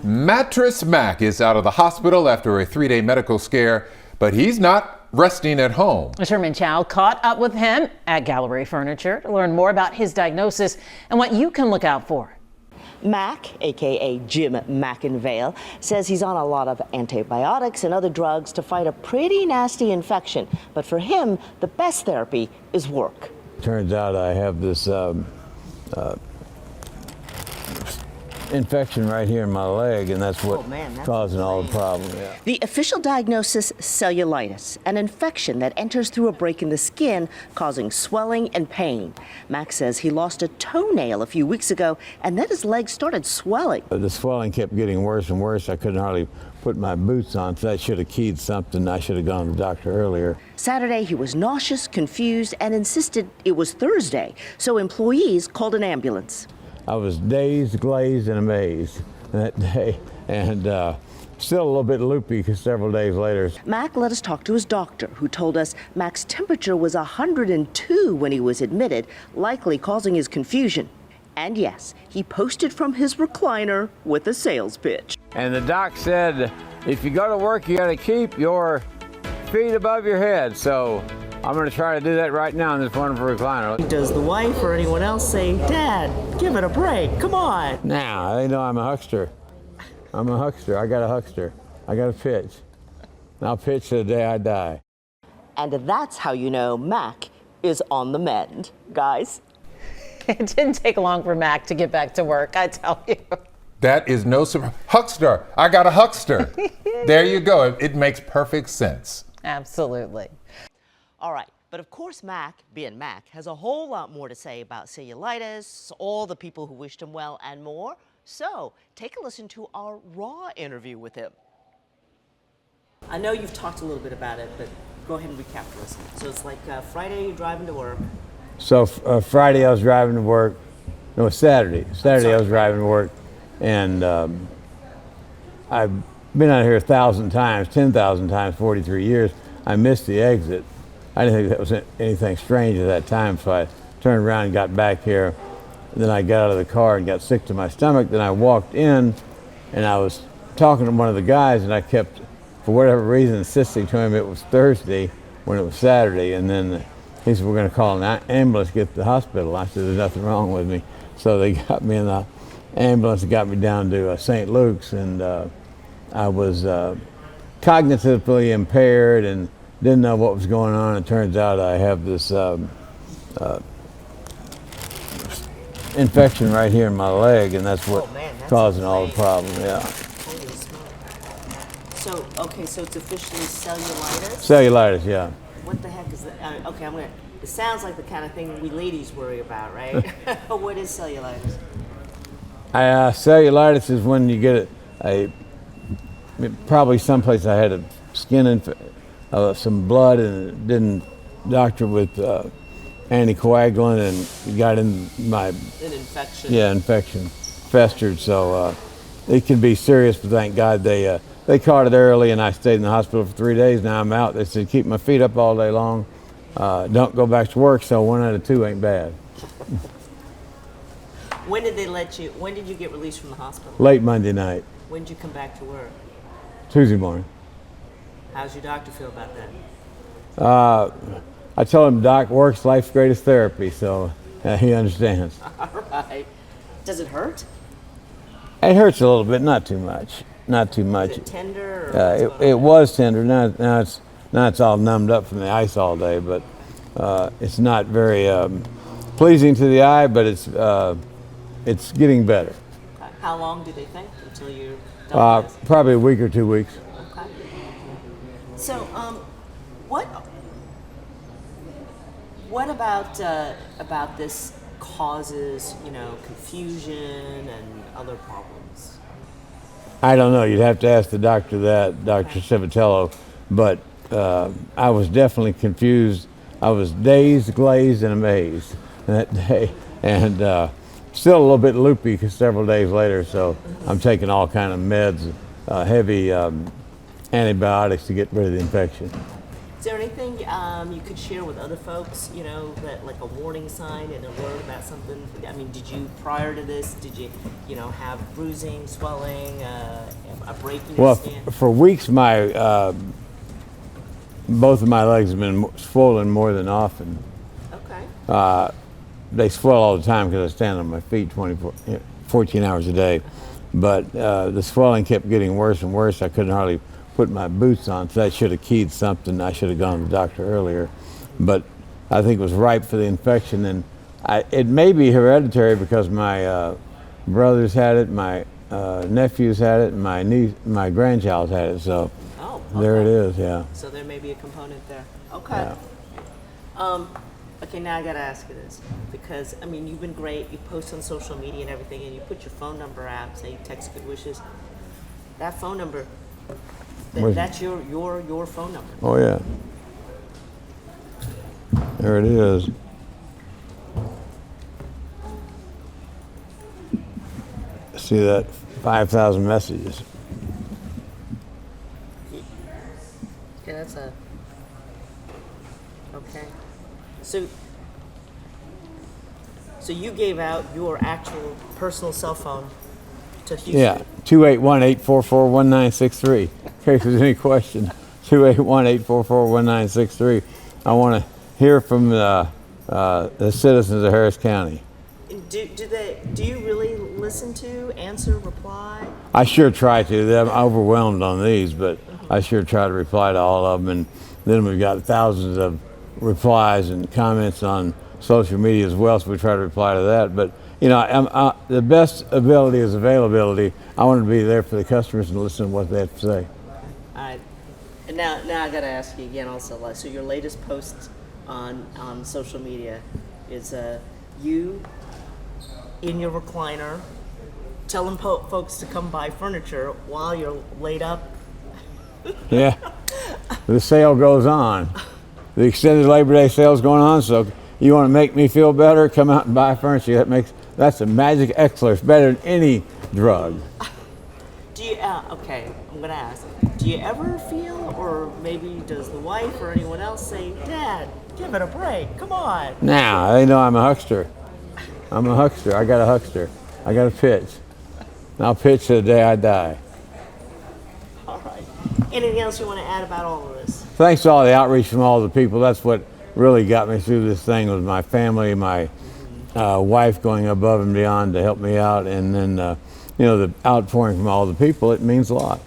Mattress Mack is out of the hospital after a 3-day medical scare, but he's not resting at home. Shern-Min Chow caught up with him at Gallery Furniture to learn more about his diagnosis and what you can look out for. Mack, aka Jim McIngvale, says he's on a lot of antibiotics and other drugs to fight a pretty nasty infection. But for him, the best therapy is work. Turns out I have this infection right here in my leg, and that's what causing all the problem. Yeah. The official diagnosis, cellulitis, an infection that enters through a break in the skin, causing swelling and pain. Mack says he lost a toenail a few weeks ago, and then his leg started swelling. The swelling kept getting worse and worse. I couldn't hardly put my boots on, so I should have keyed something. I should have gone to the doctor earlier. Saturday, he was nauseous, confused, and insisted it was Thursday, so employees called an ambulance. I was dazed, glazed, and amazed that day, and still a little bit loopy because several days later. Mack let us talk to his doctor, who told us Mack's temperature was 102 when he was admitted, likely causing his confusion. And yes, he posted from his recliner with a sales pitch. And the doc said, if you go to work, you got to keep your feet above your head. So I'm going to try to do that right now in this wonderful recliner. Does the wife or anyone else say, Dad, give it a break, come on? Now, they know I'm a huckster. I'm a huckster. I got a huckster. I got to pitch. And I'll pitch to the day I die. And that's how you know Mack is on the mend, guys. It didn't take long for Mack to get back to work, I tell you. That is no surprise. Huckster. I got a huckster. There you go. It makes perfect sense. Absolutely. All right, but of course Mack, being Mack, has a whole lot more to say about cellulitis, all the people who wished him well, and more. So take a listen to our raw interview with him. I know you've talked a little bit about it, but go ahead and recap for us. So it's like Friday, you're driving to work. So Friday I was driving to work. No, Saturday. Saturday I was driving to work, and I've been out here 1,000 times, 10,000 times, 43 years. I missed the exit. I didn't think that was anything strange at that time, so I turned around and got back here. Then I got out of the car and got sick to my stomach. Then I walked in, and I was talking to one of the guys, and I kept, for whatever reason, insisting to him it was Thursday when it was Saturday. And then he said, we're going to call an ambulance to get to the hospital. I said, there's nothing wrong with me. So they got me in the ambulance and got me down to St. Luke's, and I was cognitively impaired and didn't know what was going on. It turns out I have this infection right here in my leg, and that's what causing all the problem. Yeah. Holy smoke. So, okay, so it's officially cellulitis? Cellulitis, yeah. What the heck is that? Okay, it sounds like the kind of thing we ladies worry about, right? What is cellulitis? Cellulitis is when you get probably someplace I had a skin infection. Some blood, and it didn't doctor with anticoagulant, and got in my an infection. Yeah, infection festered. So it can be serious, but thank God they caught it early, and I stayed in the hospital for 3 days. Now I'm out. They said keep my feet up all day long. Don't go back to work. So 1 out of 2 ain't bad. When did they let you? When did you get released from the hospital? Late Monday night. When did you come back to work? Tuesday morning. How's your doctor feel about that? I told him, Doc, work's life's greatest therapy, so he understands. All right. Does it hurt? It hurts a little bit, not too much. Not too much. Is it tender? Or it was tender. Now it's all numbed up from the ice all day, but it's not very pleasing to the eye, but it's getting better. Okay. How long do they think until you're done with this? Probably a week or 2 weeks. Okay. So, what about this causes, confusion and other problems? I don't know. You'd have to ask the doctor that, Dr. Civitello. But I was definitely confused. I was dazed, glazed, and amazed that day, and still a little bit loopy because several days later. So I'm taking all kind of meds, heavy antibiotics to get rid of the infection. Is there anything you could share with other folks, you know, that like a warning sign and alert about something? I mean, did you, prior to this, did you, you know, have bruising, swelling, a break in your Well, skin? for weeks, my both of my legs have been swollen more than often. Okay. They swell all the time because I stand on my feet 14 hours a day. But the swelling kept getting worse and worse. I couldn't hardly put my boots on, so that should have keyed something. I should have gone to the doctor earlier. But I think it was ripe for the infection. And it may be hereditary because my brothers had it, my nephews had it, and my grandchild had it. So Oh, there it okay. is, yeah. So there may be a component there. Okay. Yeah. Okay, now I gotta ask you this, because I mean, you've been great. You post on social media and everything, and you put your phone number out, say text good wishes. That phone number, that's your phone number. Oh, yeah. There it is. See that? 5,000 messages. Okay, that's a. Okay. So you gave out your actual personal cell phone to Houston. Yeah, 281-844-1963. In case there's any question, 281-844-1963. I want to hear from the citizens of Harris County. Do you really listen to, answer, reply? I sure try to. I'm overwhelmed on these, but I sure try to reply to all of them. And then we've got thousands of replies and comments on social media as well, so we try to reply to that. But you know, the best ability is availability. I want to be there for the customers and listen to what they have to say. All right. And now I got to ask you again also, so your latest post on social media is you in your recliner telling folks to come buy furniture while you're laid up. Yeah, the sale goes on. The extended Labor Day sale is going on, so you want to make me feel better, come out and buy furniture. That's a magic elixir. It's better than any drug. Do you, okay, I'm going to ask, do you ever feel, or maybe does the wife or anyone else say, Dad, give it a break, come on? Now, they know I'm a huckster. I'm a huckster. I got a huckster. I got a pitch. And I'll pitch to the day I die. All right. Anything else you want to add about all of this? Thanks to all the outreach from all the people. That's what really got me through this thing, was my family, my wife going above and beyond to help me out, and then you know, the outpouring from all the people. It means a lot.